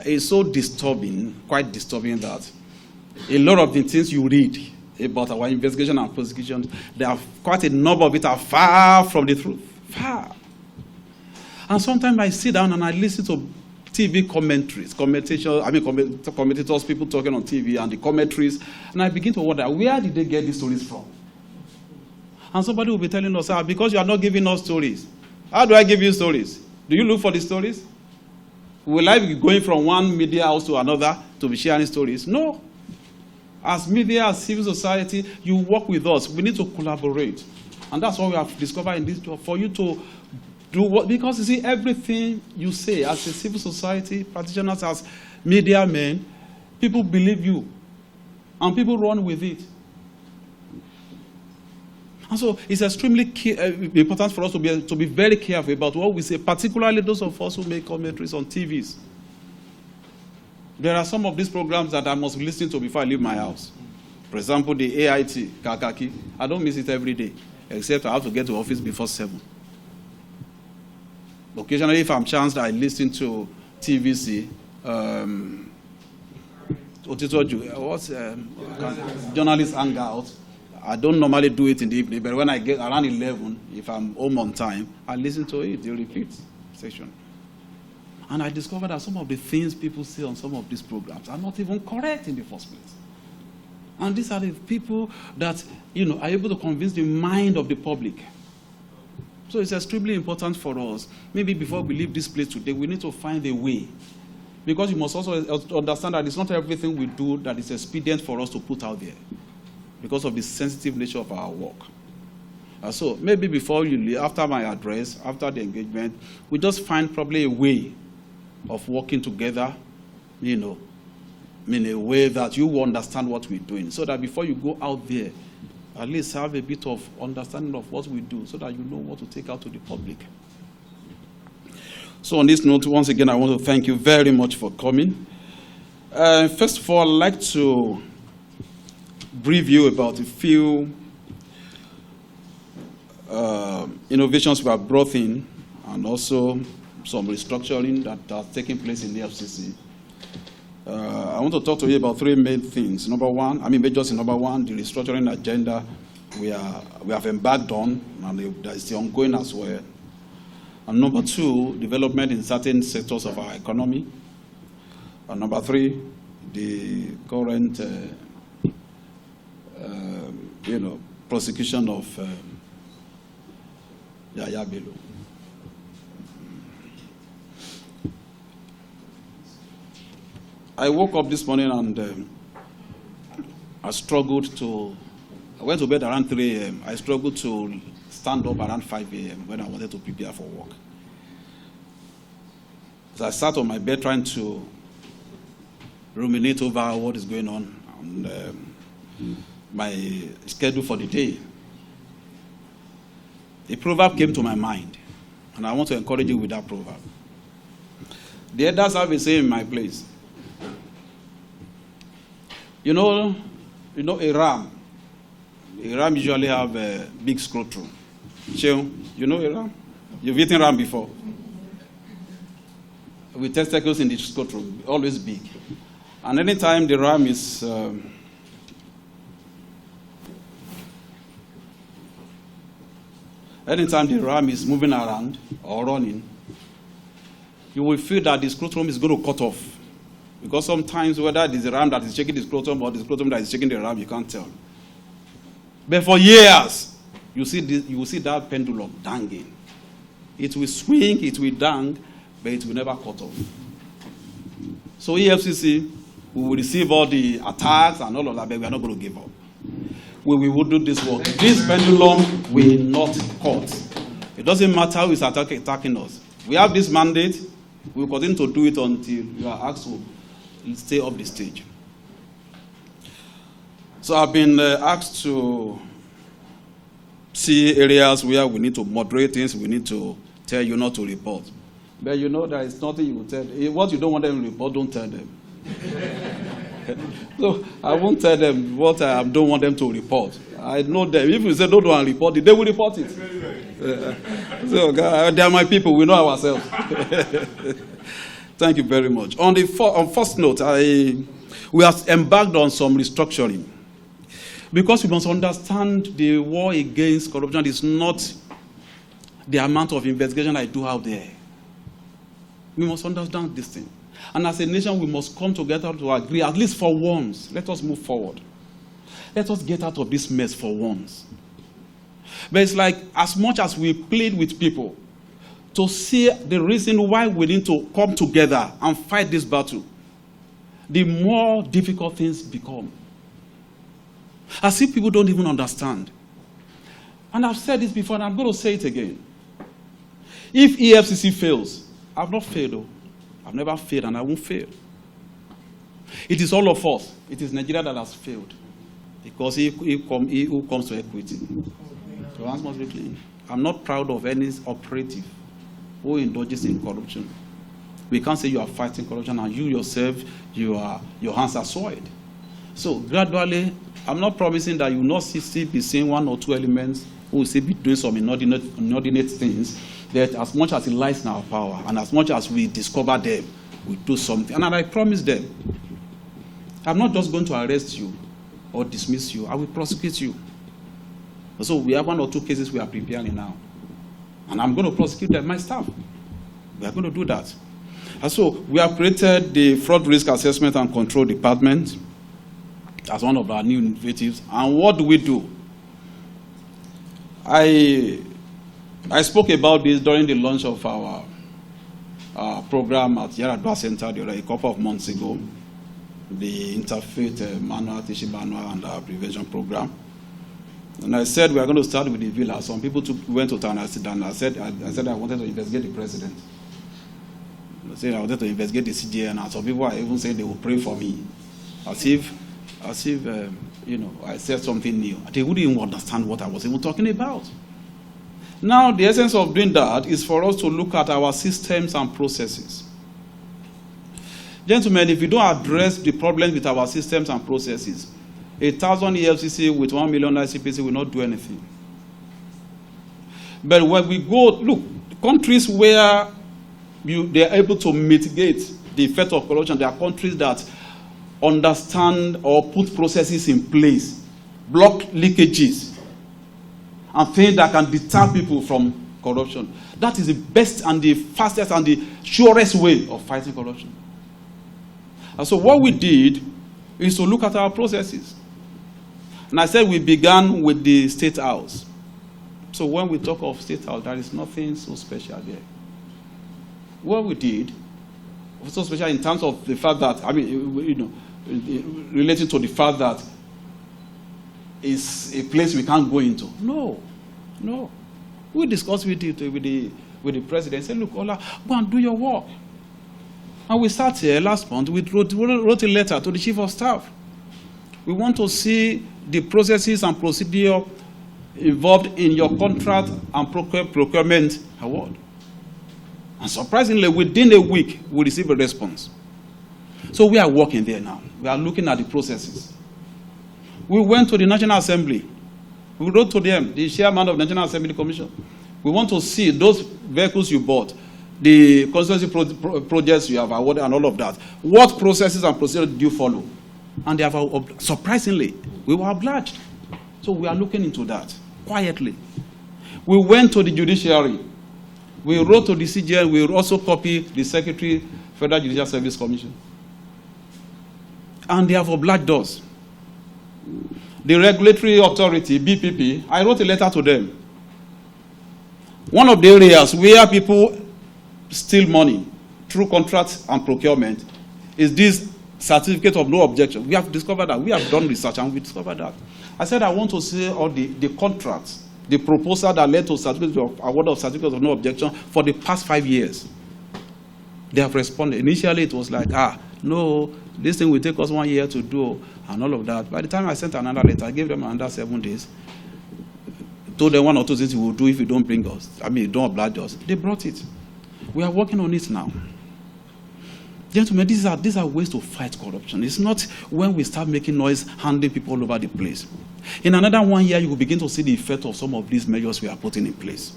it's so disturbing, quite disturbing, that a lot of the things you read about our investigation and prosecution, there are quite a number of it are far from the truth. Far. And sometimes I sit down and I listen to TV commentaries, commentators, people talking on TV and the commentaries, and I begin to wonder, where did they get these stories from? And somebody will be telling us, because you are not giving us stories. How do I give you stories? Do you look for the stories? Will I be going from one media house to another to be sharing stories? No. As media, as civil society, you work with us. We need to collaborate. And that's what we have discovered in this job, for you to do what, because you see, everything you say as a civil society, practitioners, as media men, people believe you. And people run with it. And so it's extremely important for us to be very careful about what we say, particularly those of us who make commentaries on TVs. There are some of these programs that I must listen to before I leave my house. For example, the AIT, Kakaki. I don't miss it every day, except I have to get to office before 7. Occasionally, if I'm chanced, I listen to TVC. Journalist hangout. I don't normally do it in the evening, but when I get around 11, if I'm home on time, I listen to it, the repeat section. And I discovered that some of the things people say on some of these programs are not even correct in the first place. And these are the people that, are able to convince the mind of the public. So it's extremely important for us. Maybe before we leave this place today, we need to find a way. Because you must also understand that it's not everything we do that is expedient for us to put out there, because of the sensitive nature of our work. So maybe before you leave, after my address, after the engagement, we just find probably a way of working together, in a way that you will understand what we're doing, so that before you go out there, at least have a bit of understanding of what we do, so that you know what to take out to the public. So on this note, once again, I want to thank you very much for coming. First of all, I'd like to brief you about a few innovations we have brought in, and also some restructuring that are taking place in the EFCC. I want to talk to you about 3 main things. Majors in number one, the restructuring agenda we have embarked on, and there is the ongoing as well. And number 2, development in certain sectors of our economy. And number 3, the current prosecution of Yahaya Bello. I woke up this morning and I went to bed around 3 a.m. I struggled to stand up around 5 a.m. when I wanted to prepare for work. So I sat on my bed trying to ruminate over what is going on and my schedule for the day. A proverb came to my mind, and I want to encourage you with that proverb. The elders have a saying in my place. A ram. A ram usually have a big scrotum. You know a ram? You've eaten ram before. With testicles in the scrotum, always big. And anytime the ram is moving around or running, you will feel that the scrotum is going to cut off. Because sometimes whether it is the ram that is shaking the scrotum or the scrotum that is shaking the ram, you can't tell. But for years, you will see that pendulum dangling. It will swing, it will dang, but it will never cut off. So EFCC, we will receive all the attacks and all of that, but we are not going to give up. We will do this work. This pendulum will not cut. It doesn't matter who is attacking us. We have this mandate. We will continue to do it until you are asked to stay off the stage. So I've been asked to see areas where we need to moderate things, we need to tell you not to report. But there is nothing you will tell. What you don't want them to report, don't tell them. So I won't tell them what I don't want them to report. I know them. If you say don't want to report it, they will report it. So they are my people. We know ourselves. Thank you very much. On first note, we have embarked on some restructuring. Because we must understand the war against corruption is not the amount of investigation I do out there. We must understand this thing. And as a nation, we must come together to agree, at least for once. Let us move forward. Let us get out of this mess for once. But it's like, as much as we plead with people to see the reason why we need to come together and fight this battle, the more difficult things become. As if people don't even understand. And I've said this before, and I'm going to say it again. If EFCC fails, I've not failed, though. I've never failed, and I won't fail. It is all of us. It is Nigeria that has failed. Because he who comes to equity. So hands must be clean. I'm not proud of any operative who indulges in corruption. We can't say you are fighting corruption and you yourself, your hands are soiled. So gradually, I'm not promising that you will not still be seeing one or two elements who will still be doing some inordinate things, that as much as it lies in our power and as much as we discover them, we do something. And I promise them, I'm not just going to arrest you or dismiss you, I will prosecute you. So we have one or two cases we are preparing now. And I'm going to prosecute them, my staff. We are going to do that. And so we have created the Fraud Risk Assessment and Control Department as one of our new initiatives. And what do? I spoke about this during the launch of our program at Yaradua Center a couple of months ago, the Interfaith Manual, Teaching Manual, and our Prevention Program. And I said we are going to start with the villa. Some people went to town and I said I wanted to investigate the president. I said I wanted to investigate the CGN, and some people are even saying they will pray for me, as if I said something new. They wouldn't even understand what I was even talking about. Now, the essence of doing that is for us to look at our systems and processes. Gentlemen, if we don't address the problems with our systems and processes, 1,000 EFCC with 1 million ICPC will not do anything. But when we go, look, countries where they are able to mitigate the effect of corruption, there are countries that understand or put processes in place, block leakages, and things that can deter people from corruption. That is the best and the fastest and the surest way of fighting corruption. And so what we did is to look at our processes. And I said we began with the State House. So when we talk of State House, there is nothing so special there. What we did was so special in terms of the fact that, relating to the fact that it's a place we can't go into. No. We discussed with the president. Said, look, Ola, go and do your work. And we sat here last month. We wrote a letter to the chief of staff. We want to see the processes and procedure involved in your contract and procurement award. And surprisingly, within a week, we received a response. So we are working there now. We are looking at the processes. We went to the National Assembly. We wrote to them, the chairman of the National Assembly Commission. We want to see those vehicles you bought, the constituency projects you have awarded and all of that. What processes and procedures do you follow? And they have, surprisingly, we were obliged. So we are looking into that quietly. We went to the judiciary. We wrote to the CGN. We also copied the Secretary, Federal Judicial Service Commission. And they have obliged us. The regulatory authority, BPP, I wrote a letter to them. One of the areas where people steal money through contracts and procurement is this certificate of no objection. We have discovered that. We have done research and we discovered that. I said I want to see all the contracts, the proposal that led to certificate of award of certificate of no objection for the past 5 years. They have responded. Initially, it was like, no, this thing will take us 1 year to do, and all of that. By the time I sent another letter, I gave them another 7 days. Told them 1 or 2 things we will do if you don't bring us. Don't oblige us. They brought it. We are working on it now. Gentlemen, these are ways to fight corruption. It's not when we start making noise, handing people all over the place. In another 1 year, you will begin to see the effect of some of these measures we are putting in place.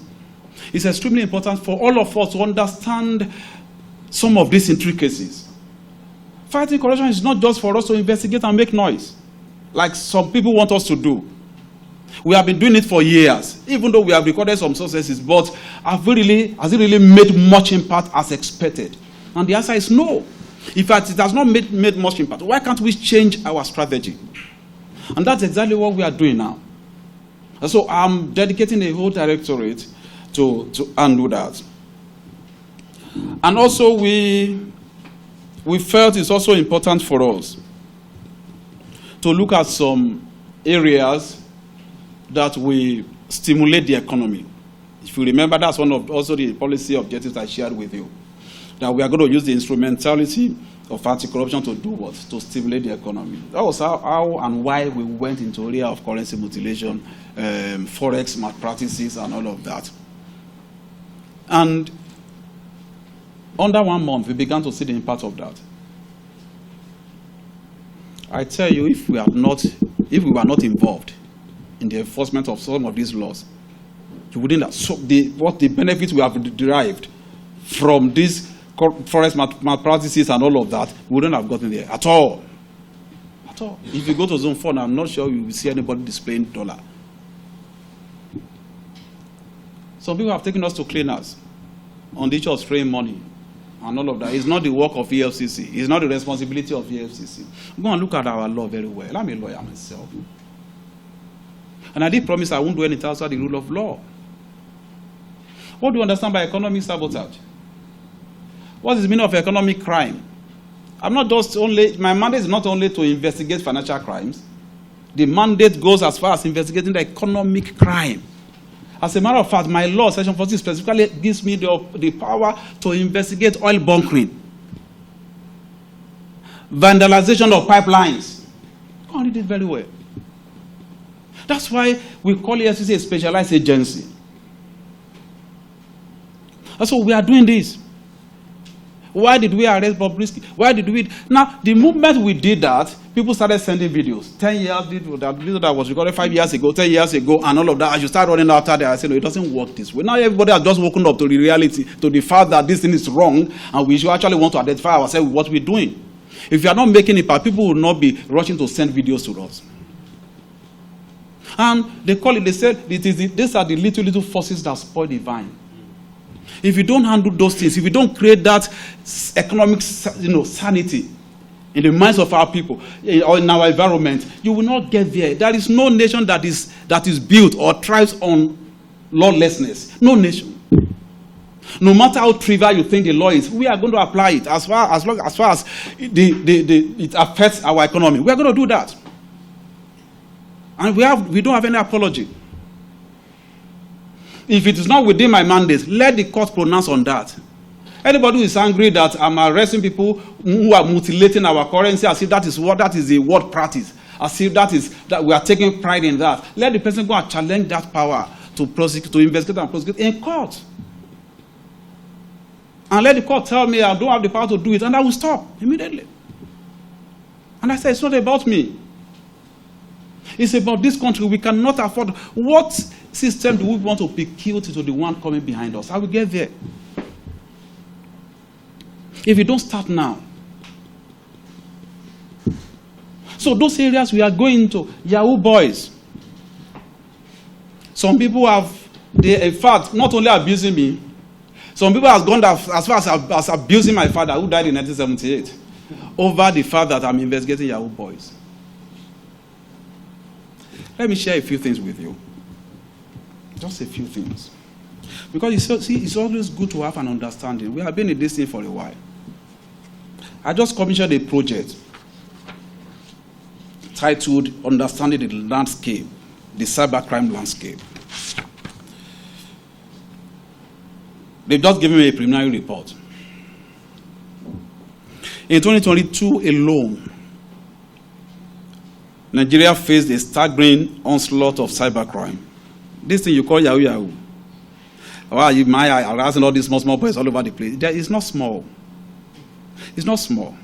It's extremely important for all of us to understand some of these intricacies. Fighting corruption is not just for us to investigate and make noise, like some people want us to do. We have been doing it for years, even though we have recorded some successes, but has it really made much impact as expected? And the answer is no. In fact, it has not made much impact. Why can't we change our strategy? And that's exactly what we are doing now. And so I'm dedicating a whole directorate to handle that. And also we felt it's also important for us to look at some areas that will stimulate the economy. If you remember, that's one of also the policy objectives I shared with you, that we are going to use the instrumentality of anti-corruption to do what? To stimulate the economy. That was how and why we went into area of currency mutilation, forex malpractices, and all of that. And under 1 month, we began to see the impact of that. I tell you, if we were not involved in the enforcement of some of these laws, you wouldn't have, so what the benefits we have derived from these forex malpractices and all of that, we wouldn't have gotten there at all. At all. If you go to Zone 4, I'm not sure you will see anybody displaying dollar. Some people have taken us to cleaners on the issue of spraying money and all of that. It's not the work of EFCC. It's not the responsibility of EFCC. Go and look at our law very well. I'm a lawyer myself. And I did promise I won't do anything outside the rule of law. What do you understand by economic sabotage? What is the meaning of economic crime? My mandate is not only to investigate financial crimes. The mandate goes as far as investigating the economic crime. As a matter of fact, my law, Section 40, specifically gives me the power to investigate oil bunkering, vandalization of pipelines. I read it very well. That's why we call EFCC a specialized agency. And so we are doing this. Why did we arrest Bobrisky? Why did we? Now, the moment we did that, people started sending videos. 10 years, that video that was recorded 5 years ago, 10 years ago, and all of that. As you start running after that, I said, no, it doesn't work this way. Now everybody has just woken up to the reality, to the fact that this thing is wrong, and we should actually want to identify ourselves with what we're doing. If you are not making impact, people will not be rushing to send videos to us. And they call it, they said, these are the little forces that spoil the vine. If you don't handle those things, if you don't create that economic sanity in the minds of our people or in our environment, you will not get there. There is no nation that is built or thrives on lawlessness. No nation. No matter how trivial you think the law is, we are going to apply it as far as it affects our economy. We are going to do that. And we don't have any apology. If it is not within my mandate, let the court pronounce on that. Anybody who is angry that I'm arresting people who are mutilating our currency, as if that is a word practice, as if that we are taking pride in that, let the person go and challenge that power to prosecute, to investigate and prosecute in court. And let the court tell me I don't have the power to do it, and I will stop immediately. And I say, it's not about me. It's about this country. We cannot afford. What system do we want to be killed to the one coming behind us? I will get there. If you don't start now. So those areas we are going to, Yahoo boys. Some people in fact, not only abusing me, some people have gone as far as abusing my father, who died in 1978, over the fact that I'm investigating Yahoo boys. Let me share a few things with you. Just a few things. Because it's always good to have an understanding. We have been in this thing for a while. I just commissioned a project titled Understanding the Landscape, the Cybercrime Landscape. They've just given me a preliminary report. In 2022 alone, Nigeria faced a staggering onslaught of cybercrime. This thing you call Yahoo Yahoo. Why you harassing all these small boys all over the place? It's not small. It's not small.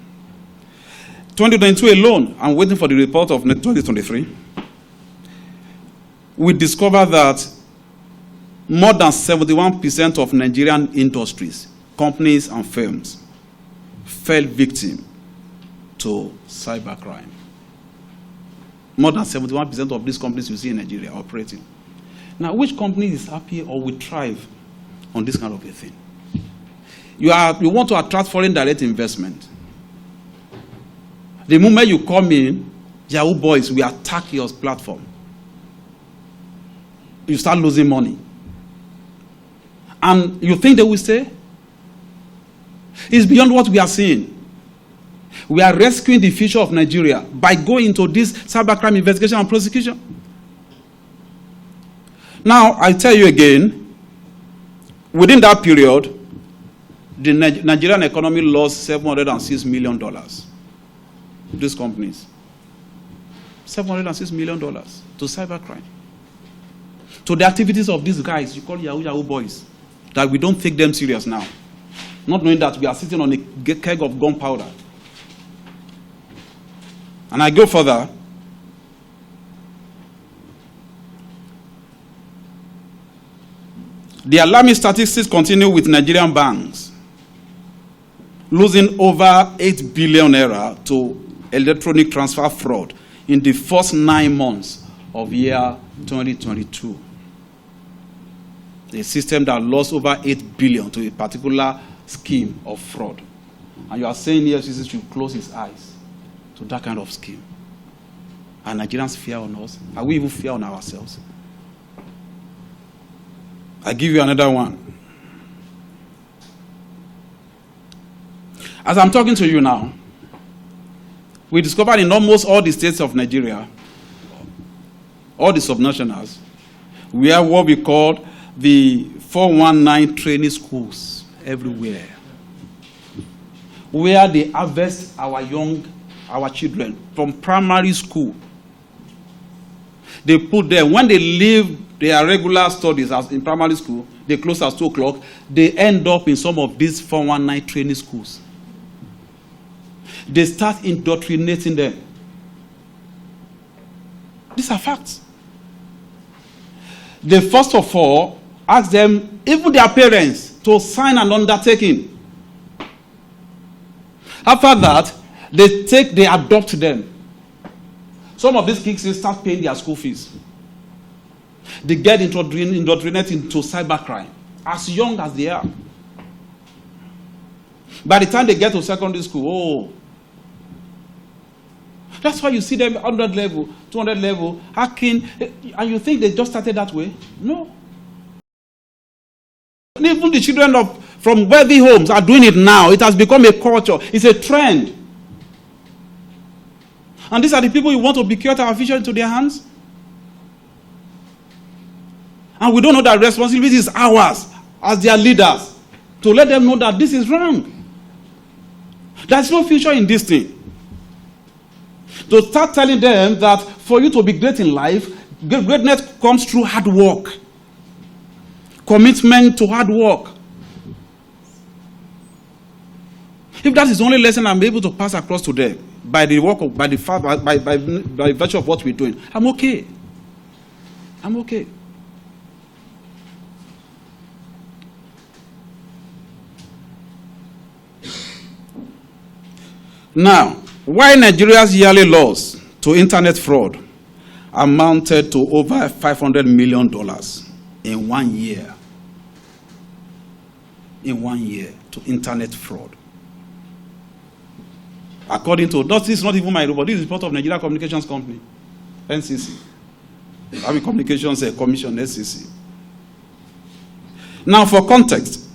2022 alone, I'm waiting for the report of 2023. We discovered that more than 71% of Nigerian industries, companies and firms fell victim to cybercrime. More than 71% of these companies you see in Nigeria are operating. Now, which company is happy or will thrive on this kind of a thing? You want to attract foreign direct investment. The moment you come in, Yahoo boys will attack your platform. You start losing money. And you think they will stay? It's beyond what we are seeing. We are rescuing the future of Nigeria by going into this cybercrime investigation and prosecution. Now, I tell you again, within that period, the Nigerian economy lost $706 million. These companies. $706 million to cybercrime. To the activities of these guys, you call Yahoo boys, that we don't take them serious now. Not knowing that we are sitting on a keg of gunpowder. And I go further. The alarming statistics continue with Nigerian banks losing over 8 billion naira to electronic transfer fraud in the first 9 months of year 2022. A system that lost over 8 billion to a particular scheme of fraud. And you are saying the EFCC should close its eyes to that kind of scheme. Are Nigerians fear on us? Are we even fear on ourselves? I give you another one. As I'm talking to you now, we discovered in almost all the states of Nigeria, all the subnationals, we have what we call the 419 training schools everywhere, where they harvest our children from primary school. They put them, when they leave their regular studies as in primary school, they close at 2 o'clock, they end up in some of these 419 training schools. They start indoctrinating them. These are facts. They first of all ask them, even their parents, to sign an undertaking. After that, they adopt them. Some of these kids start paying their school fees. They get indoctrinated into cybercrime as young as they are. By the time they get to secondary school, that's why you see them 100 level, 200 level, hacking, and you think they just started that way? No. Even the children from wealthy homes are doing it now. It has become a culture. It's a trend. And these are the people you want to bequeath our future into their hands? And we don't know that responsibility is ours as their leaders to let them know that this is wrong. There's no future in this thing. To start telling them that for you to be great in life, greatness comes through hard work. Commitment to hard work. If that is the only lesson I'm able to pass across to them, by the work of, by virtue of what we're doing, I'm okay. I'm okay. Now, why Nigeria's yearly loss to internet fraud amounted to over $500 million in 1 year. In 1 year to internet fraud. According to, this is not even my report, this is report of Nigeria Communications Company, NCC. I mean Communications Commission, NCC. Now for context,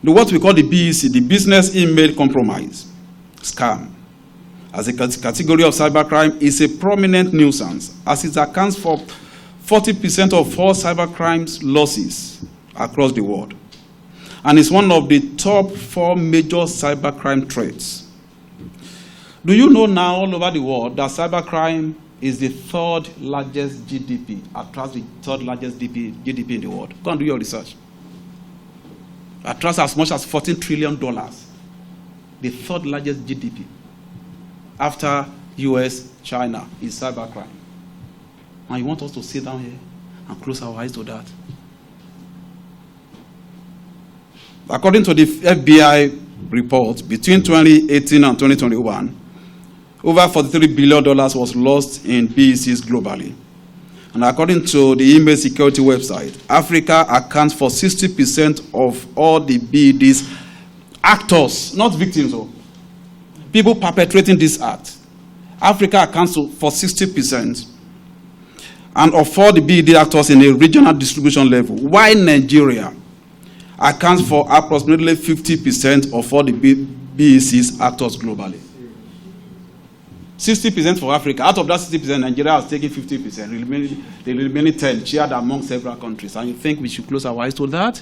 what we call the BEC, the Business Email Compromise scam, as a category of cybercrime, is a prominent nuisance as it accounts for 40% of all cybercrimes losses across the world. And it's one of the top 4 major cybercrime threats. Do you know now all over the world that cybercrime is the 3rd largest GDP, attracts the 3rd largest GDP in the world? Go and do your research. Attracts as much as $14 trillion, the 3rd largest GDP, after US, China, is cybercrime. And you want us to sit down here and close our eyes to that? According to the FBI report, between 2018 and 2021, over $43 billion was lost in BECs globally. And according to the email security website, Africa accounts for 60% of all the BEDs actors, not victims, people perpetrating this act. Africa accounts for 60%. And of all the BED actors in a regional distribution level, while Nigeria accounts for approximately 50% of all the BECs actors globally. 60% for Africa. Out of that 60%, Nigeria has taken 50%. The remaining 10 shared among several countries. And you think we should close our eyes to that?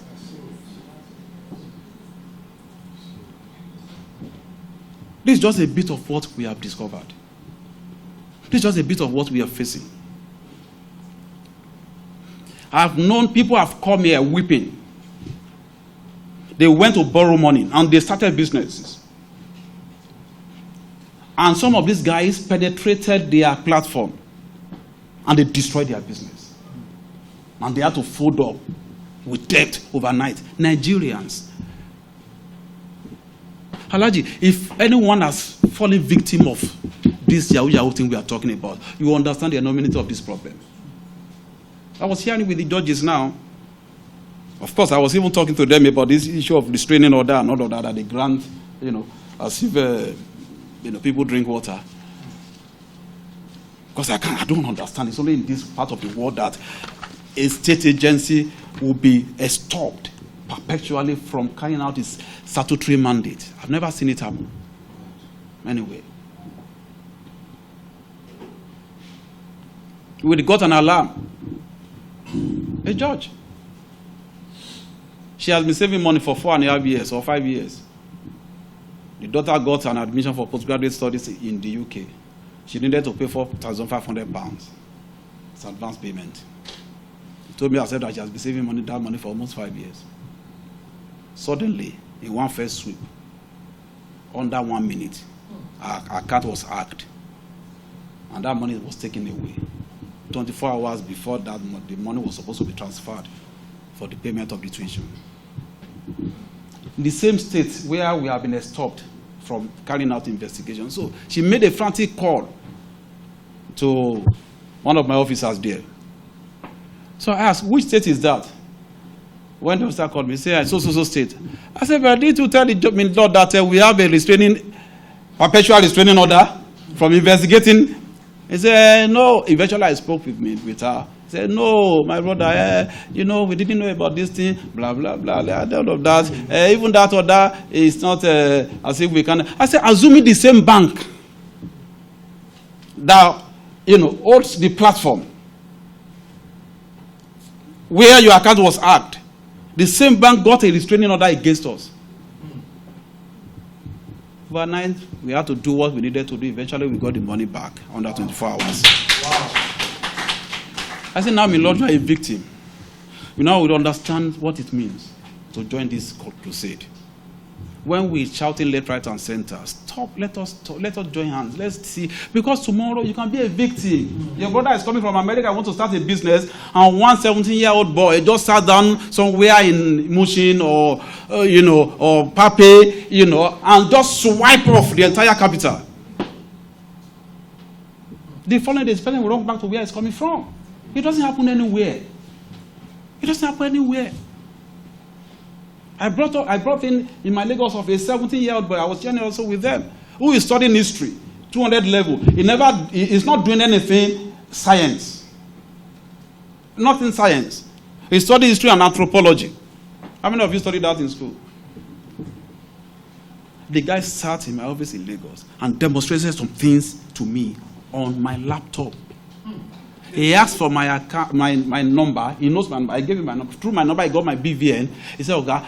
This is just a bit of what we have discovered. This is just a bit of what we are facing. I've known people have come here weeping. They went to borrow money and they started businesses. And some of these guys penetrated their platform and they destroyed their business. And they had to fold up with debt overnight. Nigerians. Alhaji, if anyone has fallen victim of this Yahoo thing we are talking about, you understand the enormity of this problem. I was hearing with the judges now. Of course, I was even talking to them about this issue of restraining order and all of that they grant, as if, people drink water. Because I don't understand. It's only in this part of the world that a state agency will be stopped perpetually from carrying out its statutory mandate. I've never seen it happen. Anyway. We got an alarm. A judge. She has been saving money for 4.5 years or 5 years. The daughter got an admission for postgraduate studies in the UK. She needed to pay £4,500. It's advance payment. She told me herself that she has been saving that money for almost 5 years. Suddenly, in one first sweep, under 1 minute, her account was hacked. And that money was taken away. 24 hours before that, the money was supposed to be transferred for the payment of the tuition. In the same state where we have been stopped from carrying out investigation. So she made a frantic call to one of my officers there. So I asked, which state is that? When the officer called me, he said, so state. I said, but I need to tell the Lord that we have a perpetual restraining order from investigating. He said, no. Eventually I spoke with her. He said, no, my brother, we didn't know about this thing, blah, blah, blah, all of that. Even that order is not as if we can. I said, assuming the same bank that, holds the platform where your account was hacked, the same bank got a restraining order against us. Overnight, we had to do what we needed to do. Eventually, we got the money back under 24 hours. Wow. I said, now, my Lord, you are a victim. You now would understand what it means to join this crusade. When we're shouting left, right, and center, stop, let us join hands. Let's see. Because tomorrow, you can be a victim. Your brother is coming from America, wants to start a business, and one 17-year-old boy just sat down somewhere in Mushin or Pape, and just swipe off the entire capital. The following day, the person will run back to where it's coming from. It doesn't happen anywhere. It doesn't happen anywhere. I brought in my Lagos of a 17-year-old boy. I was sharing also with them, who is studying history, 200 level. He's not doing anything science. Nothing science. He studied history and anthropology. How many of you studied that in school? The guy sat in my office in Lagos and demonstrated some things to me on my laptop. He asked for my account, my number. He knows my number. I gave him my number. Through my number, I got my BVN. He said, okay,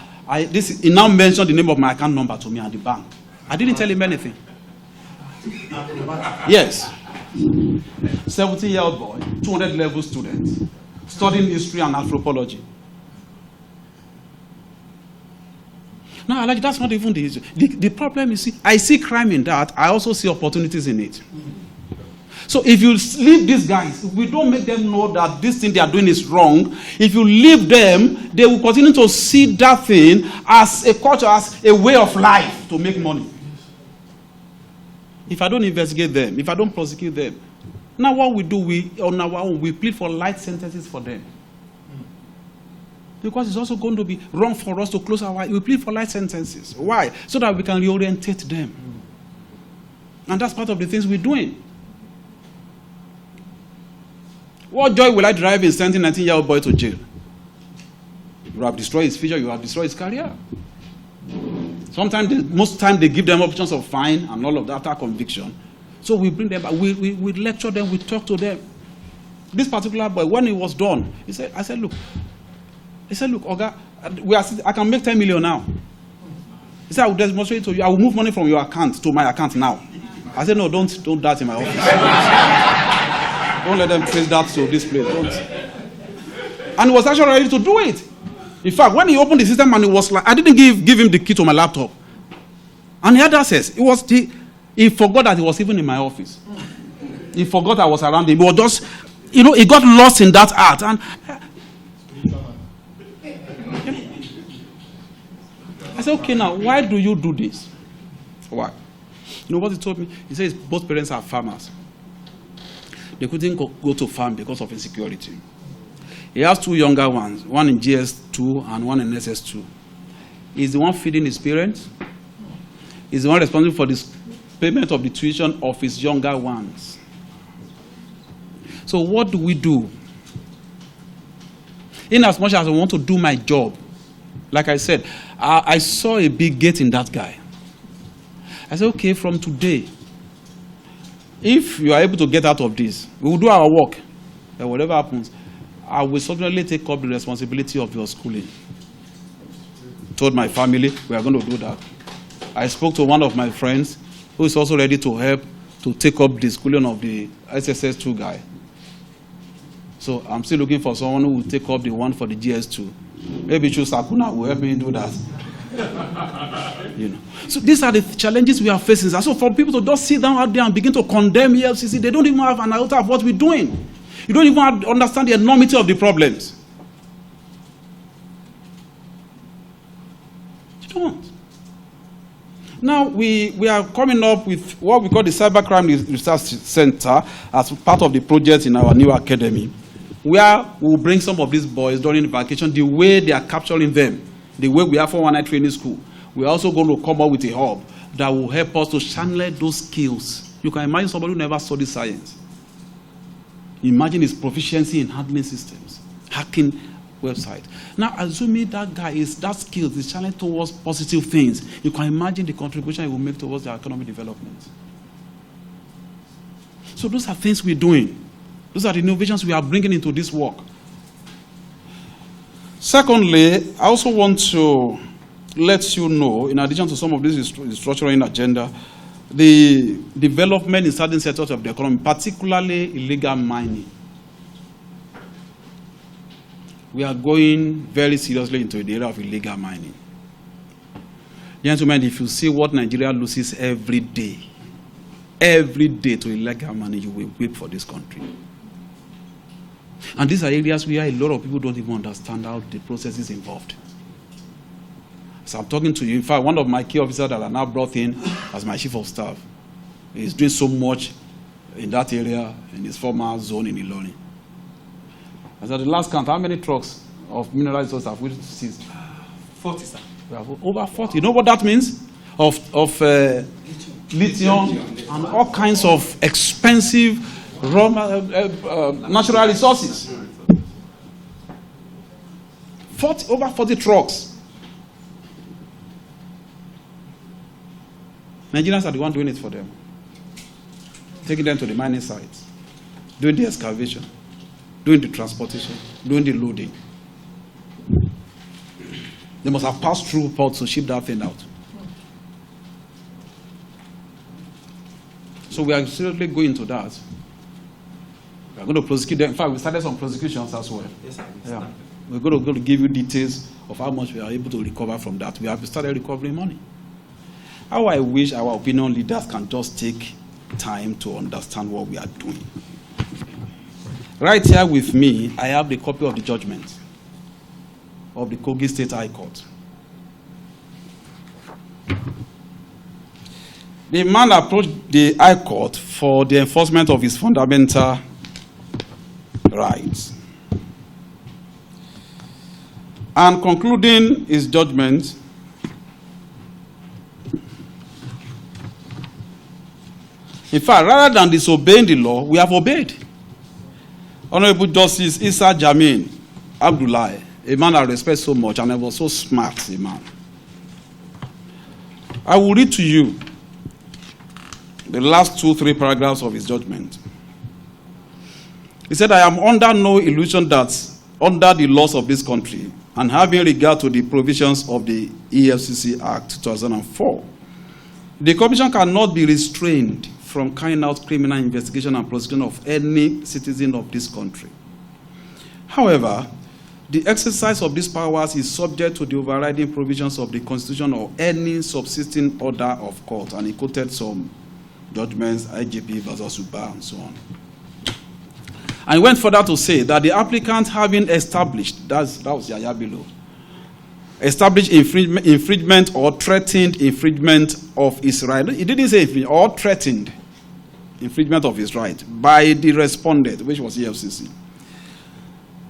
he now mentioned the name of my account number to me at the bank. I didn't tell him anything. Yes. 17-year-old boy, 200 level student, studying history and anthropology. No, that's not even the issue. The problem is, I see crime in that. I also see opportunities in it. So if you leave these guys, if we don't make them know that this thing they are doing is wrong, if you leave them, they will continue to see that thing as a culture, as a way of life to make money. If I don't investigate them, if I don't prosecute them, now what we do, on our own, we plead for light sentences for them. Because it's also going to be wrong for us to close our eyes. We plead for light sentences. Why? So that we can reorientate them. And that's part of the things we're doing. What joy will I derive in sending a 19-year-old boy to jail? You have destroyed his future, you have destroyed his career. Sometimes, most times they give them options of fine and all of that after conviction. So we bring them back, we lecture them, we talk to them. This particular boy, when he was done, I said, look, Oga, I can make 10 million now. He said, I will demonstrate to you, I will move money from your account to my account now. I said, no, don't do that in my office. Don't let them trace that to this place. Don't. And he was actually ready to do it. In fact, when he opened the system and he was like, I didn't give him the key to my laptop. And he had access. He forgot that he was even in my office. He forgot I was around him. He was just, he got lost in that art. And I said, okay, now, why do you do this? Why? You know what he told me? He says both parents are farmers. They couldn't go to farm because of insecurity. He has two younger ones, one in GS2 and one in SS2. He's the one feeding his parents. He's the one responsible for the payment of the tuition of his younger ones. So what do we do? In as much as I want to do my job, like I said, I saw a big gate in that guy. I said, okay, from today, if you are able to get out of this, we will do our work. And whatever happens, I will certainly take up the responsibility of your schooling. Told my family, we are going to do that. I spoke to one of my friends who is also ready to help to take up the schooling of the SSS2 guy. So I'm still looking for someone who will take up the one for the GS2. Maybe Chu Sakuna will help me do that. So these are the challenges we are facing. And so for people to just sit down out there and begin to condemn EFCC, they don't even have an iota of what we're doing. You don't even understand the enormity of the problems. You don't. Now we are coming up with what we call the Cybercrime Research Center as part of the project in our new academy, where we'll bring some of these boys during the vacation, the way they are capturing them, the way we have for one night training school. We're also going to come up with a hub that will help us to channel those skills. You can imagine somebody who never studied science. Imagine his proficiency in handling systems, hacking website. Now, assuming that guy that skills is channeled towards positive things, you can imagine the contribution he will make towards the economic development. So those are things we're doing. Those are the innovations we are bringing into this work. Secondly, I also want to let you know, in addition to some of this restructuring agenda, the development in certain sectors of the economy, particularly illegal mining. We are going very seriously into the area of illegal mining. Gentlemen, if you see what Nigeria loses every day to illegal mining, you will weep for this country. And these are areas where a lot of people don't even understand how the process is involved. So I'm talking to you. In fact, one of my key officers that I now brought in as my chief of staff is doing so much in that area, in his former zone in Ilorin. As at the last count, how many trucks of mineral resources have we seized? 40, sir. We have over 40. You know what that means? Of lithium and all kinds of expensive raw natural resources. Over 40 trucks. Nigerians are the ones doing it for them. Taking them to the mining sites, doing the excavation, doing the transportation, doing the loading. They must have passed through ports to ship that thing out. So we are seriously going to that. We are going to prosecute them. In fact, we started some prosecutions as well. Yes, sir. Yeah. We're going to give you details of how much we are able to recover from that. We have started recovering money. How I wish our opinion leaders can just take time to understand what we are doing. Right here with me, I have the copy of the judgment of the Kogi State High Court. The man approached the High Court for the enforcement of his fundamental rights. And concluding his judgment, in fact, rather than disobeying the law, we have obeyed. Honorable Justice Issa Jamin Abdullahi, a man I respect so much, and I was so smart, a man. I will read to you the last 2-3 paragraphs of his judgment. He said, I am under no illusion that under the laws of this country, and having regard to the provisions of the EFCC Act 2004, the Commission cannot be restrained from carrying out criminal investigation and prosecution of any citizen of this country. However, the exercise of these powers is subject to the overriding provisions of the Constitution or any subsisting order of court, and he quoted some judgments, IGP versus Uba, and so on. And he went further to say that the applicant having established, that was Yahaya Bello, established infringement or threatened infringement of his right. He didn't say infringement, or threatened infringement of his right by the respondent, which was EFCC,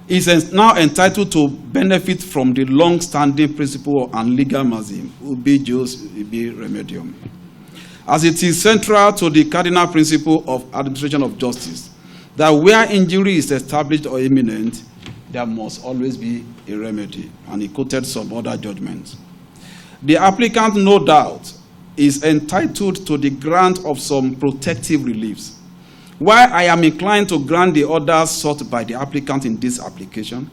is now entitled to benefit from the long-standing principle and legal maxim, ubi jus, ibi remedium, as it is central to the cardinal principle of administration of justice, that where injury is established or imminent, there must always be a remedy. And he quoted some other judgments. The applicant, no doubt, is entitled to the grant of some protective reliefs. While I am inclined to grant the orders sought by the applicant in this application,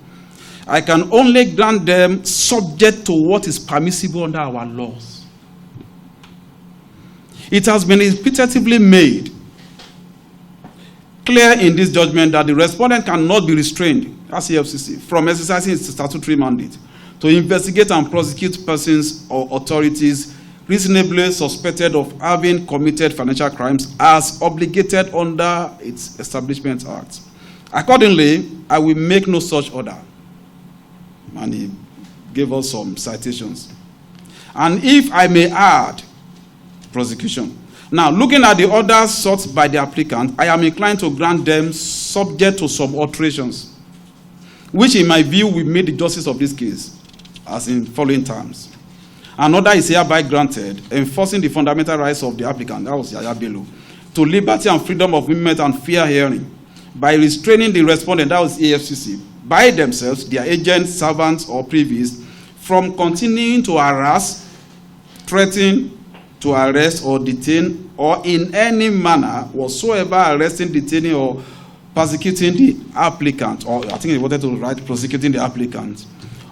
I can only grant them subject to what is permissible under our laws. It has been repetitively made clear in this judgment that the respondent cannot be restrained, as EFCC, from exercising its statutory mandate to investigate and prosecute persons or authorities reasonably suspected of having committed financial crimes as obligated under its Establishment Act. Accordingly, I will make no such order. And he gave us some citations. And if I may add, prosecution. Now, looking at the orders sought by the applicant, I am inclined to grant them subject to some alterations, which in my view will meet the justice of this case, as in following terms. An order is hereby granted, enforcing the fundamental rights of the applicant, that was Yahaya Bello, to liberty and freedom of movement and fair hearing, by restraining the respondent, that was EFCC, by themselves, their agents, servants, or privies, from continuing to harass, threaten, to arrest or detain, or in any manner whatsoever arresting, detaining, or persecuting the applicant, or I think he wanted to write prosecuting the applicant,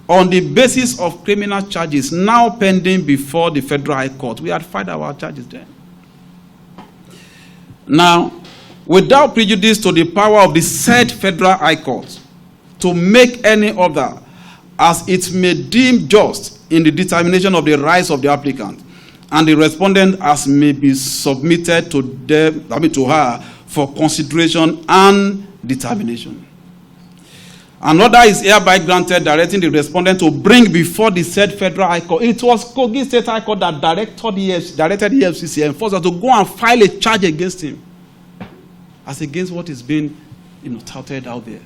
on the basis of criminal charges now pending before the Federal High Court. We had filed our charges then. Now, without prejudice to the power of the said Federal High Court to make any other as it may deem just in the determination of the rights of the applicant, and the respondent as may be submitted to them, to her for consideration and determination. Another is hereby granted directing the respondent to bring before the said Federal High Court. It was Kogi State High Court that directed the EFCC enforcer to go and file a charge against him, as against what is being touted out there.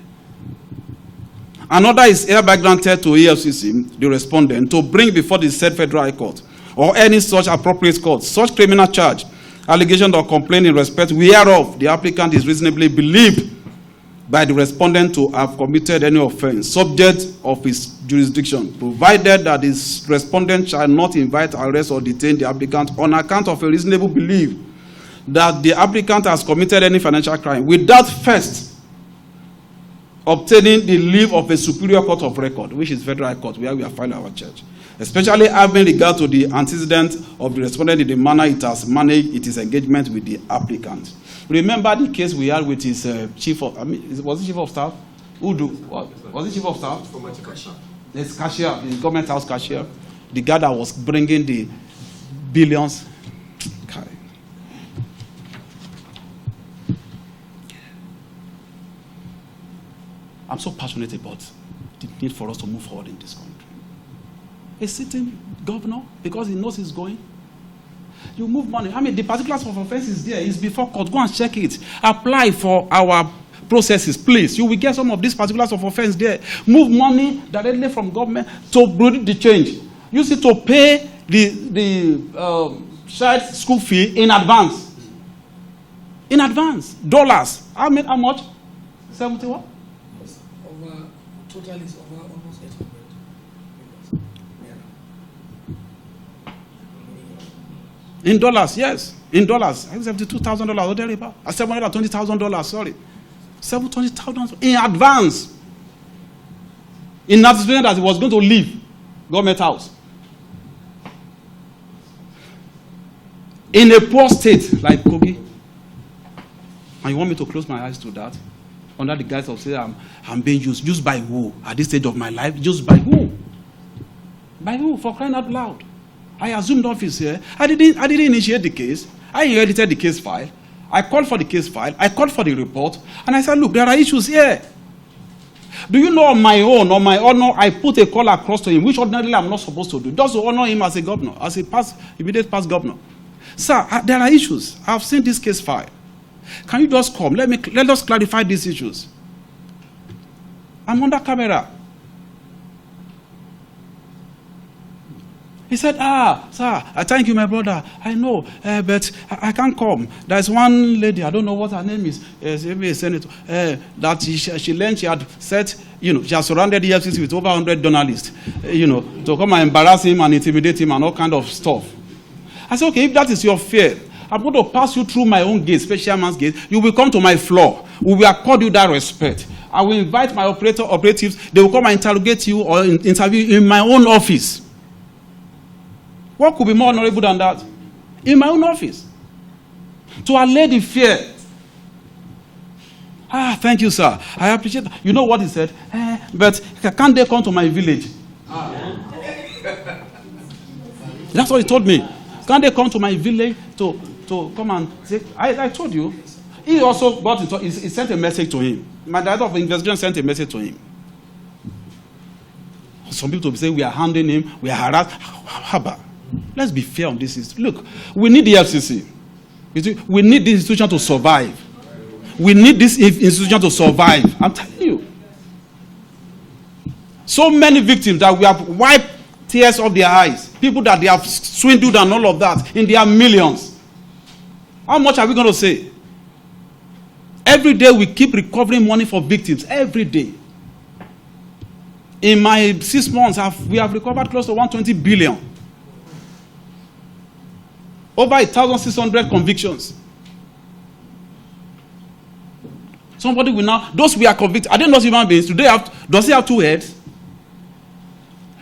Another is hereby granted to EFCC, the respondent, to bring before the said Federal High Court or any such appropriate court such criminal charge, allegation, or complaint in respect whereof the applicant is reasonably believed by the respondent to have committed any offense, subject of his jurisdiction, provided that his respondent shall not invite, arrest, or detain the applicant on account of a reasonable belief that the applicant has committed any financial crime, without first obtaining the leave of a superior court of record, which is Federal High Court, where we have filed our charge, especially having regard to the antecedent of the respondent in the manner it has managed its engagement with the applicant. Remember the case we had with his chief of, was it chief of staff? Was it chief of staff? Yes, cashier, the government house cashier. The guy that was bringing the billions. I'm so passionate about the need for us to move forward in this country. A sitting governor, because he knows he's going, you move money. I mean, the particulars of offense is there. It's before court. Go and check it. Apply for our processes, please. You will get some of these particulars of offense there. Move money directly from government to bring the change. Use it to pay the child school fee in advance. In advance. Dollars. How much? 70 what? Total is over almost 800. In dollars, yes. In dollars. $72,000 or thereabout. $720,000, sorry. $720,000 in advance. In anticipation that he was going to leave government house. In a poor state like Kogi. And you want me to close my eyes to that? Under the guise of saying I'm being used. Used by who? At this stage of my life, used by who? By who? For crying out loud. I assumed office here. I didn't initiate the case. I inherited the case file. I called for the case file. I called for the report. And I said, look, there are issues here. Do you know on my own, on my honor, I put a call across to him, which ordinarily I'm not supposed to do. Just to honor him as a governor, as a immediate past governor. Sir, there are issues. I've seen this case file. Can you just come? Let us clarify these issues. I'm under camera. He said, sir, thank you, my brother. I know, but I can't come. There's one lady, I don't know what her name is, maybe a senator, that she learned she had set, she has surrounded the EFCC with over 100 journalists, to come and embarrass him and intimidate him and all kind of stuff. I said, okay, if that is your fear, I'm going to pass you through my own gate, special man's gate. You will come to my floor. We will accord you that respect. I will invite my operatives. They will come and interrogate you or interview you in my own office. What could be more honorable than that? In my own office. To allay the fear. Thank you, sir. I appreciate that. You know what he said? But can't they come to my village? That's what he told me. Can't they come to my village to come and say, I told you. He also got into, he sent a message to him. My director of investigation sent a message to him. Some people will say we are handing him, we are harassed. How about? Let's be fair on this. Look, we need the FCC. We need this institution to survive. We need this institution to survive. I'm telling you. So many victims that we have wiped tears off their eyes. People that they have swindled and all of that in their millions. How much are we going to say? Every day we keep recovering money for victims. Every day. In my 6 months, we have recovered close to 120 billion. Over 1,600 convictions. Somebody will now, those we are convicted, are they not human beings? Does he have two heads?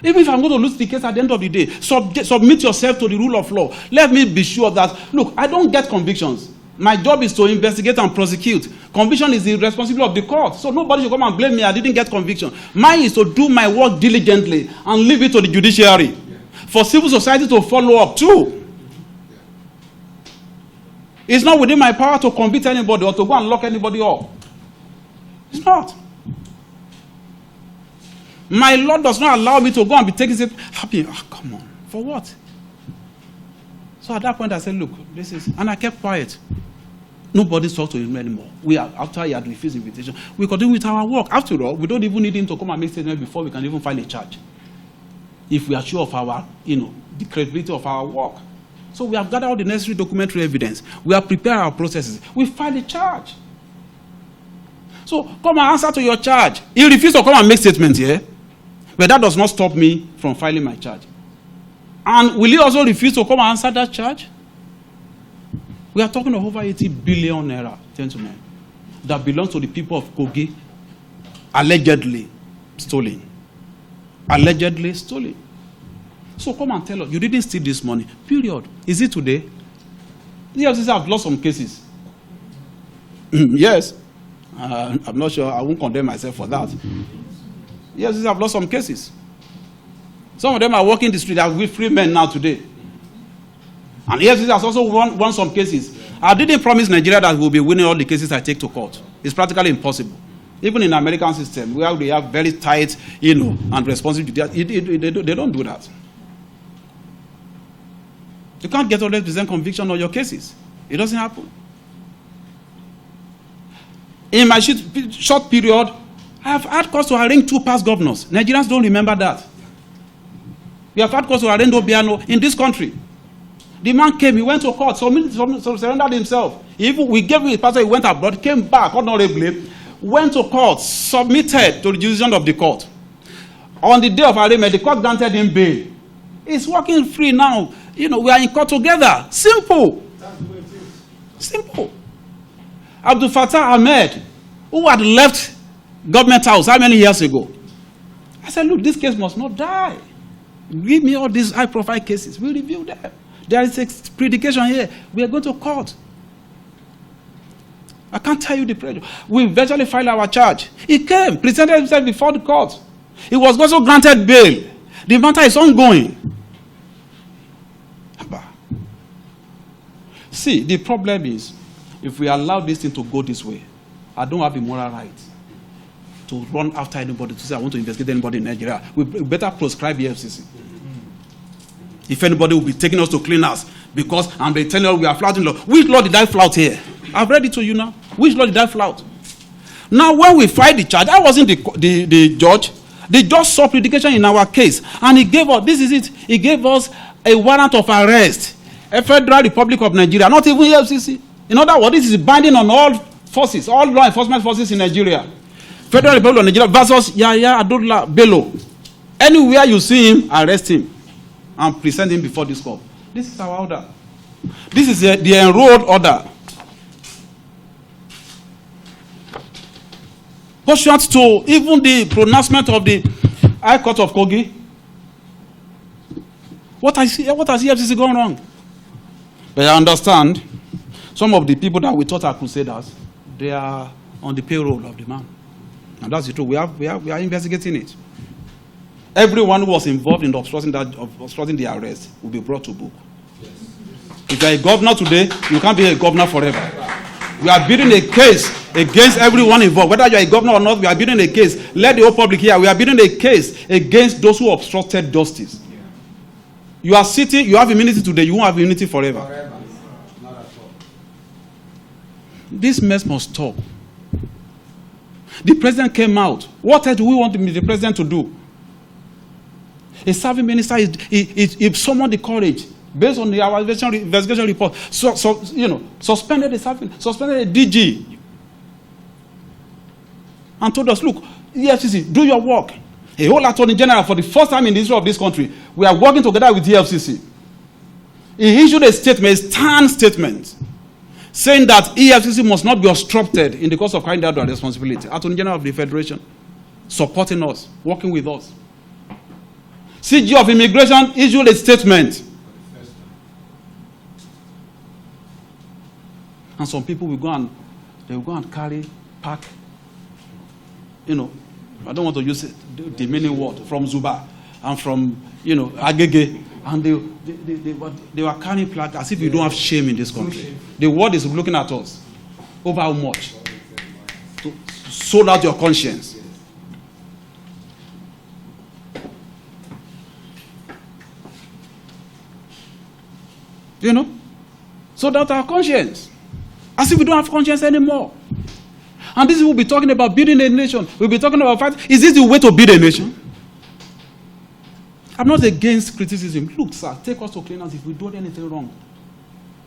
Even if I'm going to lose the case at the end of the day, submit yourself to the rule of law. Let me be sure that, look, I don't get convictions. My job is to investigate and prosecute. Conviction is the responsibility of the court. So nobody should come and blame me, I didn't get conviction. Mine is to do my work diligently and leave it to the judiciary. For civil society to follow up too. It's not within my power to convict anybody or to go and lock anybody up. It's not. My Lord does not allow me to go and be taking it happy. Come on. For what? So at that point I said, look, this is, and I kept quiet. Nobody talked to him anymore. After he had refused invitation, we continue with our work. After all, we don't even need him to come and make statement before we can even file a charge. If we are sure of our, the credibility of our work. So we have gathered all the necessary documentary evidence. We have prepared our processes. We file a charge. So come and answer to your charge. He refused to come and make statements here. But that does not stop me from filing my charge. And will he also refuse to come and answer that charge? We are talking of over 80 billion naira, gentlemen, that belongs to the people of Kogi, allegedly stolen. Allegedly stolen. So come and tell us, you didn't steal this money, period. Is it today? The EFCC have lost some cases. Yes. I'm not sure, I won't condemn myself for that. The EFCC have lost some cases. Some of them are walking the street as we free men now today. And the EFCC has also won some cases. I didn't promise Nigeria that we'll be winning all the cases I take to court. It's practically impossible. Even in the American system, where they have very tight, and responsive, they don't do that. You can't get 100% conviction on your cases. It doesn't happen. In my short period, I have had cause to arraign 2 past governors. Nigerians don't remember that. We have had cause to arraign Obiano in this country. The man came, he went to court, surrendered himself. We gave him his passport, he went abroad, came back honorably, went to court, submitted to the jurisdiction of the court. On the day of arraignment, the court granted him bail. He's walking free now. We are in court together. Simple. Simple. Abdul Fattah Ahmed, who had left government house how many years ago? I said, look, this case must not die. Give me all these high-profile cases. We'll review them. There is a predication here. We are going to court. I can't tell you the pressure. We virtually filed our charge. He came, presented himself before the court. He was also granted bail. The matter is ongoing. See, the problem is, if we allow this thing to go this way, I don't have a moral right to run after anybody to say I want to investigate anybody in Nigeria. We better proscribe the EFCC. If anybody will be taking us to cleaners because they telling us we are flouting law. Which law did I flout here? I've read it to you now. Which law did I flout? Now, when we filed the charge, I wasn't the judge. The judge saw predication in our case, and he gave us, this is it, he gave us a warrant of arrest, a Federal Republic of Nigeria, not even EFCC. In other words, this is binding on all forces, all law enforcement forces in Nigeria. Federal Republic of Nigeria versus Yahaya Bello. Anywhere you see him, arrest him and present him before this court. This is our order. This is the enrolled order. Pursuant to even the pronouncement of the High Court of Kogi. What has EFCC gone wrong? But I understand some of the people that we thought are crusaders, they are on the payroll of the man. And that's the truth. We are investigating it. Everyone who was involved in obstructing the arrest will be brought to book. Yes. If you are a governor today, you can't be a governor forever. We are building a case against everyone involved. Whether you are a governor or not, we are building a case. Let the whole public hear. We are building a case against those who obstructed justice. Yeah. You are sitting, you have immunity today, you won't have immunity forever. Not at all. This mess must stop. The president came out. What else do we want the president to do? A serving minister is summoned the courage based on our investigation report. Suspended the DG and told us, look, EFCC, do your work. A whole attorney general, for the first time in the history of this country, we are working together with the EFCC. He issued a statement, a stern statement, saying that EFCC must not be obstructed in the course of carrying out their responsibility. Attorney General of the Federation, supporting us, working with us. CG of Immigration issued a statement. And some people will go and pack, I don't want to use the meaning word, from Zuba and from, Agege. And they were carrying flag as if you don't have shame in this country. The world is looking at us. Over how much? To sold out your conscience. Sold out our conscience. As if we don't have conscience anymore. And this will be talking about building a nation. We'll be talking about fight. Is this the way to build a nation? I'm not against criticism. Look, sir, take us to cleaners if we do anything wrong.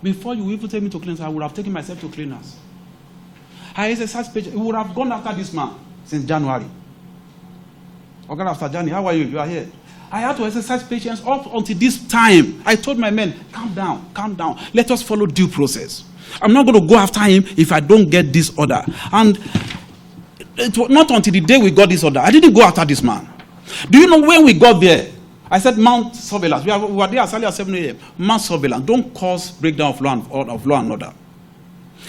Before you even take me to cleaners, I would have taken myself to cleaners. I exercised patience. We would have gone after this man since January. Okay, after January, how are you? You are here. I had to exercise patience up until this time. I told my men, calm down. Let us follow due process. I'm not going to go after him if I don't get this order. And it was not until the day we got this order. I didn't go after this man. Do you know when we got there? I said, mount surveillance. We were there as early as 7 a.m. Mount surveillance. Don't cause breakdown of law and order.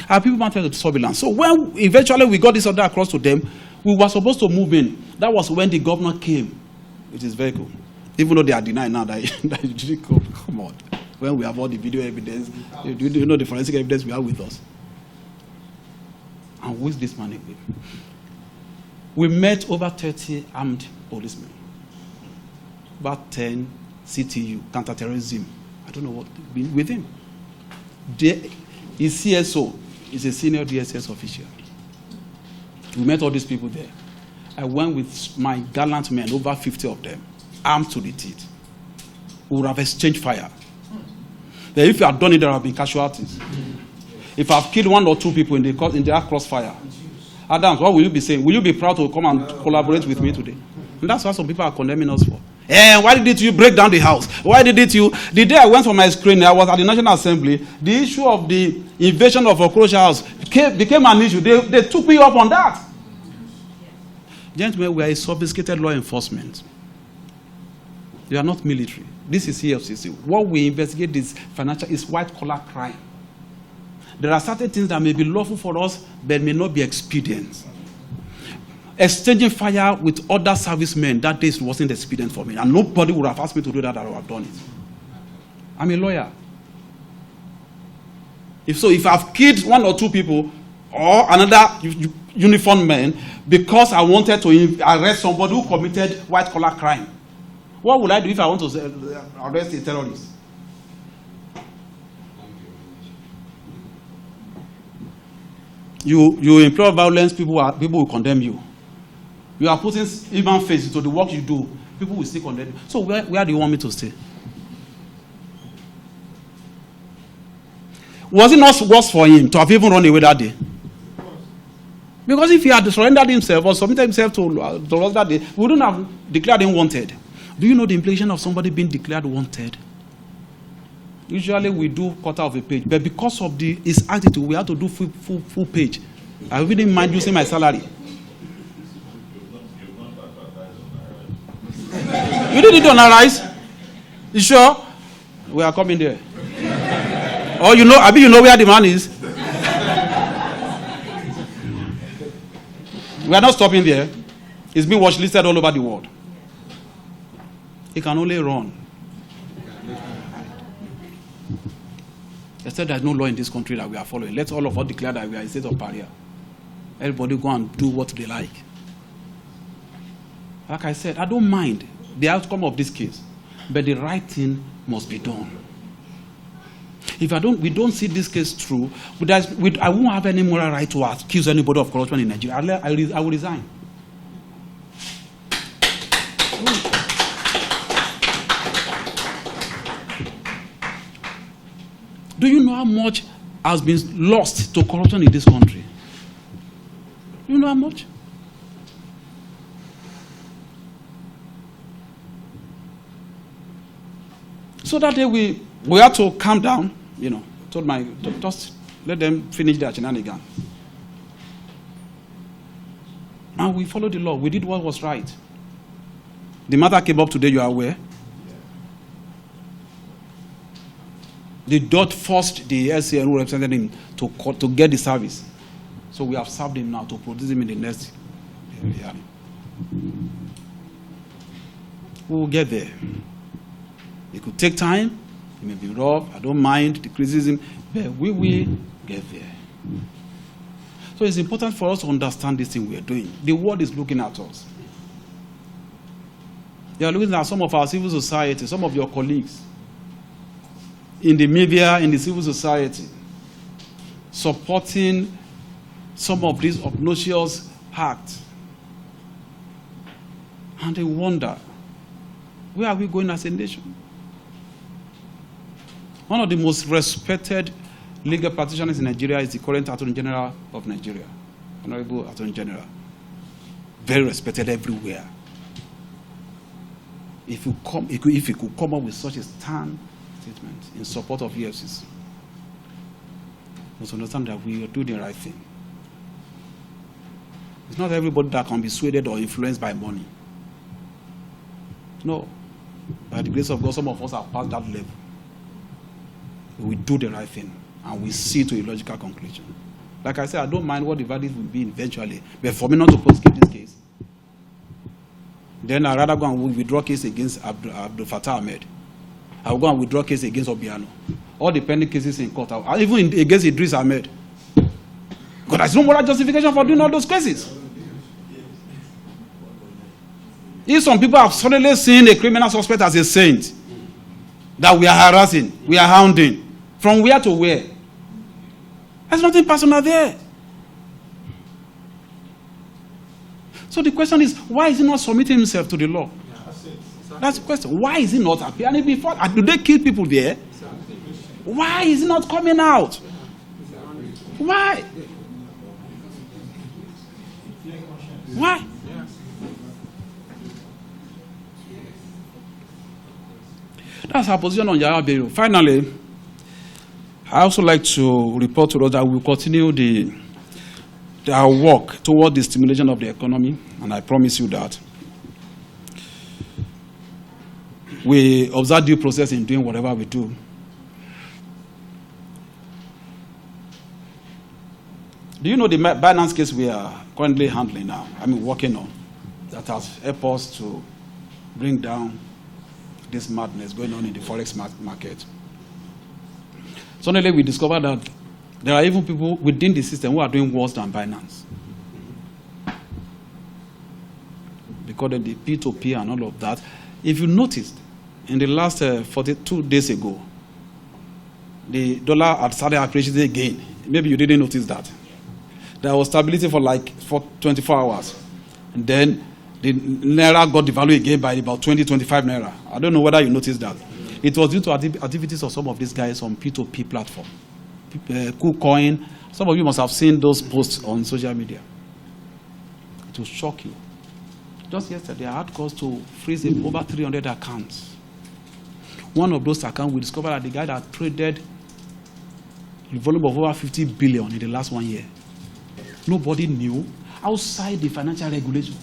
Our people mounted surveillance. So when eventually we got this order across to them, we were supposed to move in. That was when the governor came with his vehicle. Even though they are denying now that he didn't come on. When we have all the video evidence, you know the forensic evidence we have with us. And who is this man again? We met over 30 armed policemen, about 10 CTU, counterterrorism. I don't know what with him. His CSO is a senior DSS official. We met all these people there. I went with my gallant men, over 50 of them, armed to the teeth. We would have exchanged fire. Then if you had done it, there have been casualties. If I've killed 1 or 2 people in the crossfire, Adams, what will you be saying? Will you be proud to come and collaborate with me today? And that's what some people are condemning us for. Why did you break down the house? Why did you? The day I went for my screening, I was at the National Assembly. The issue of the invasion of Okrocha House became an issue. They took me up on that. Gentlemen, we are a sophisticated law enforcement. We are not military. This is EFCC. What we investigate is white-collar crime. There are certain things that may be lawful for us, but may not be expedient. Exchanging fire with other servicemen that day wasn't expedient for me, and nobody would have asked me to do that. I would have done it. I'm a lawyer. If I've killed 1 or 2 people or another uniformed man because I wanted to arrest somebody who committed white-collar crime, what would I do if I want to arrest a terrorist? You employ violence, people will condemn you. You are putting human face into the work you do, people will still condemn you. So where do you want me to stay? Was it not worse for him to have even run away that day? Because if he had surrendered himself or submitted himself to us that day, we wouldn't have declared him wanted. Do you know the implication of somebody being declared wanted? Usually we do quarter of a page, but because of his attitude, we have to do full page. I wouldn't mind using my salary. You did it on our eyes? You sure? We are coming there. Or you know where the man is? We are not stopping there. It's been watch listed all over the world. He can only run. Except there's no law in this country that we are following. Let all of us declare that we are a state of pariah. Everybody go and do what they like. Like I said, I don't mind the outcome of this case, but the right thing must be done. If we don't see this case through, I won't have any moral right to accuse anybody of corruption in Nigeria. I will resign. Do you know how much has been lost to corruption in this country? Do you know how much? So that day we had to calm down, just let them finish their shenanigans. And we followed the law. We did what was right. The matter came up today, you are aware. The judge forced the SCN who represented him to get the service. So we have served him now to produce him in the next hearing. We will get there. It could take time. It may be rough. I don't mind the criticism. But we will get there. So it's important for us to understand this thing we are doing. The world is looking at us. They are looking at some of our civil society, some of your colleagues in the media, in the civil society, supporting some of these obnoxious acts. And they wonder, where are we going as a nation? One of the most respected legal practitioners in Nigeria is the current Attorney General of Nigeria, Honorable Attorney General. Very respected everywhere. If you could come up with such a stern statement in support of EFCC, must understand that we are doing the right thing. It's not everybody that can be swayed or influenced by money. No. By the grace of God, some of us have passed that level. We do the right thing, and we see to a logical conclusion. Like I said, I don't mind what the verdict will be eventually, but for me not to prosecute this case, then I'd rather go and withdraw case against Abdul Fattah Ahmed. I will go and withdraw case against Obiano. All the pending cases in court, even against Idris Ahmed. Because there's no moral justification for doing all those cases. If some people have suddenly seen a criminal suspect as a saint, that we are harassing, we are hounding, from where to where? There's nothing personal there. So the question is, why is he not submitting himself to the law? That's the question. Why is he not appearing before? Do they kill people there? Why is he not coming out? Why? Why? That's our position on Yahaya Bello. Finally, I also like to report to us that we will continue our work toward the stimulation of the economy, and I promise you that. We observe due process in doing whatever we do. Do you know the Binance case we are currently handling now, working on, that has helped us to bring down this madness going on in the forex market? Suddenly we discovered that there are even people within the system who are doing worse than Binance. Because of the P2P and all of that. If you noticed, in the last 42 days ago, the dollar had started appreciating again. Maybe you didn't notice that. There was stability for 24 hours. And then the naira got devalued again by about 20-25 naira. I don't know whether you noticed that. It was due to activities of some of these guys on P2P platform. KuCoin. Some of you must have seen those posts on social media. It will shock you. Just yesterday, I had cause to freeze over 300 accounts. One of those accounts, we discovered that the guy that traded the volume of over 50 billion in the last 1 year. Nobody knew outside the financial regulation.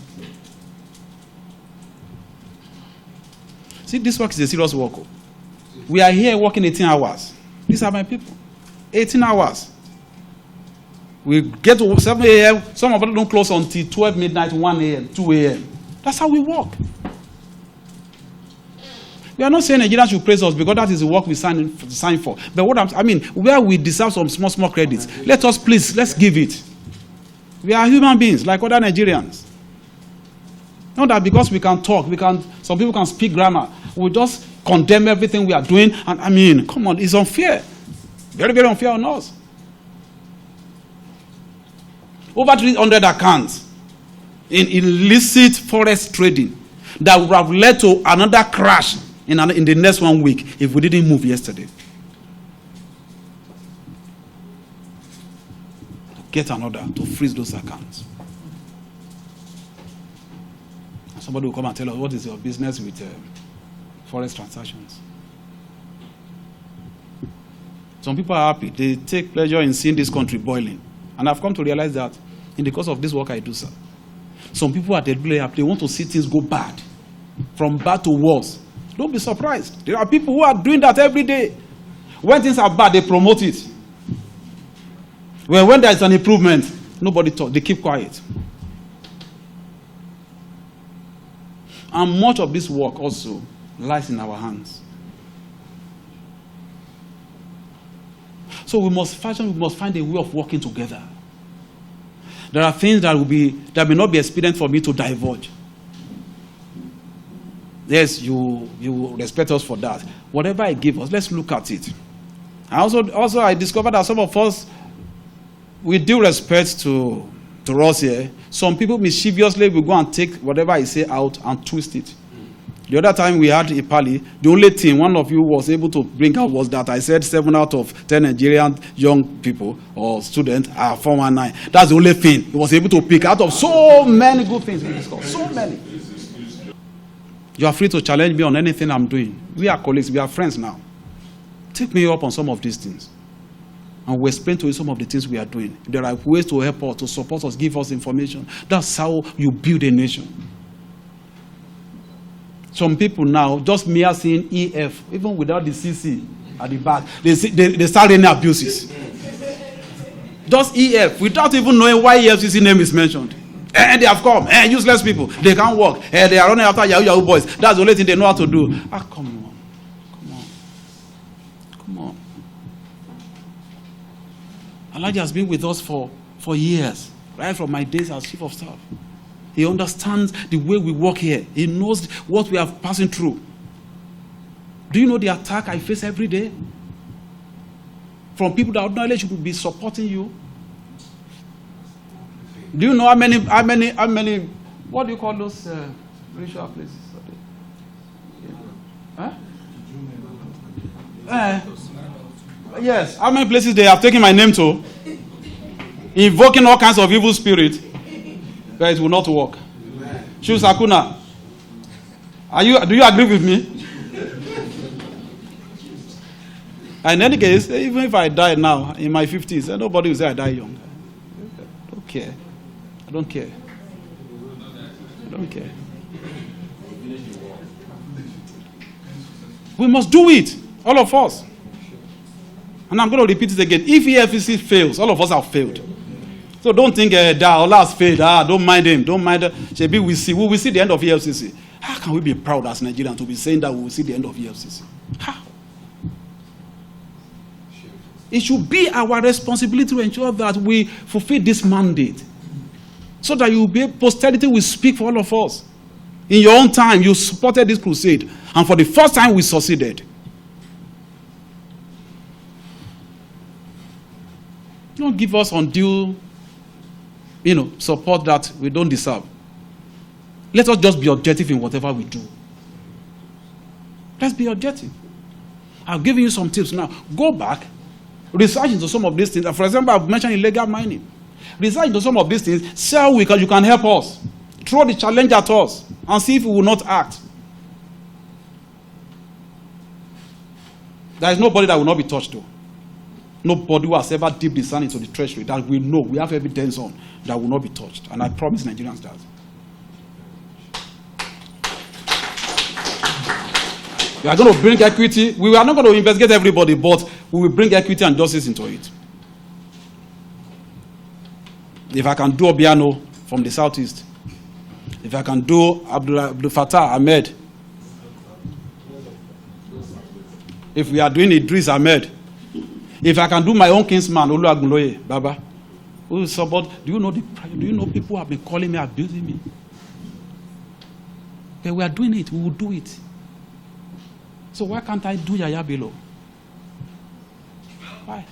See, this work is a serious work. We are here working 18 hours. These are my people. 18 hours. We get to 7 a.m. Some of them don't close until 12 midnight, 1 a.m., 2 a.m. That's how we work. We are not saying Nigerians should praise us because that is the work we sign for. But what where we deserve some small credits, let's give it. We are human beings like other Nigerians. Not that because we can talk, some people can speak grammar, we just condemn everything we are doing. And come on, it's unfair. Very, very unfair on us. Over 300 accounts in illicit forex trading that would have led to another crash in the next 1 week if we didn't move yesterday. Get an order to freeze those accounts. Somebody will come and tell us, what is your business with forex transactions? Some people are happy. They take pleasure in seeing this country boiling. And I've come to realize that in the course of this work I do, sir. Some people are deadly happy. They want to see things go bad. From bad to worse. Don't be surprised. There are people who are doing that every day. When things are bad, they promote it. Well, when there is an improvement, nobody talks. They keep quiet. And much of this work also lies in our hands. So we must find a way of working together. There are things that may not be expedient for me to divulge. Yes, you respect us for that. Whatever I give us, let's look at it. Also I discovered that some of us, with due respect to us here, some people mischievously will go and take whatever I say out and twist it. The other time we had a pally, the only thing one of you was able to bring out was that I said 7 out of 10 Nigerian young people or students are 419. That's the only thing he was able to pick out of so many good things we discussed. So many. You are free to challenge me on anything I'm doing. We are colleagues, we are friends now. Take me up on some of these things. And we'll explain to you some of the things we are doing. There are ways to help us, to support us, give us information. That's how you build a nation. Some people now, just mere seeing EF, even without the CC at the back, they start any abuses. Just EF, without even knowing why EFCC name is mentioned. And they have come, useless people, they can't work, they are running after Yahoo boys. That's the only thing they know how to do. Come on. Elijah has been with us for years, right from my days as chief of staff. He understands the way we work here. He knows what we are passing through. Do you know the attack I face every day? From people that ordinarily should be supporting you. Do you know how many, what do you call those ritual places? Huh? Yes, how many places they have taken my name to, invoking all kinds of evil spirit, but it will not work. Shu Sakuna, do you agree with me? In any case, even if I die now in my 50s, nobody will say I die young. I don't care. I don't care. I don't care. We must do it, all of us. And I'm going to repeat it again. If EFCC fails, all of us have failed. So don't think that Ola has failed. Don't mind him. Don't mind. We will see the end of EFCC. How can we be proud as Nigerians to be saying that we will see the end of EFCC? How? It should be our responsibility to ensure that we fulfill this mandate, so that posterity will speak for all of us. In your own time, you supported this crusade, and for the first time, we succeeded. Don't give us undue, support that we don't deserve. Let us just be objective in whatever we do. Let's be objective. I've given you some tips now. Go back, research into some of these things. For example, I've mentioned illegal mining. Research into some of these things. See how you can help us. Throw the challenge at us and see if we will not act. There is nobody that will not be touched, though. Nobody who has ever dipped his hand into the treasury that we know, we have evidence on, that will not be touched. And I promise Nigerians that. We are going to bring equity. We are not going to investigate everybody, but we will bring equity and justice into it. If I can do Obiano from the southeast, if I can do Abdul Fattah Ahmed, if we are doing Idris Ahmed, if I can do my own kinsman, Ola Olukoyede, Baba, who is support, do you know people who have been calling me, abusing me? Okay, we are doing it, we will do it. So why can't I do Yahaya Bello? Why?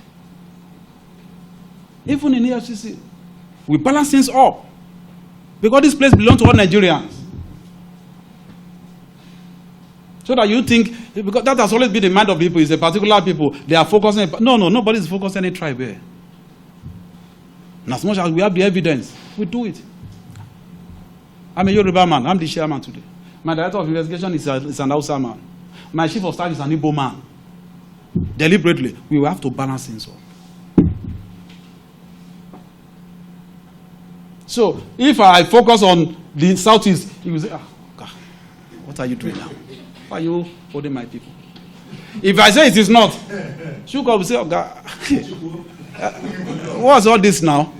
Even in EFCC, we balance things up. Because this place belongs to all Nigerians. So that you think, because that has always been the mind of people, is a particular people, they are focusing. No, nobody is focused on any tribe here. And as much as we have the evidence, we do it. I'm a Yoruba man, I'm the chairman today. My director of investigation is an Hausa man. My chief of staff is an Igbo man. Deliberately, we will have to balance things up. So, if I focus on the southeast, you will say, God, what are you doing now? Why are you holding my people? If I say it is not, Shuka will say, oh God, what's all this now?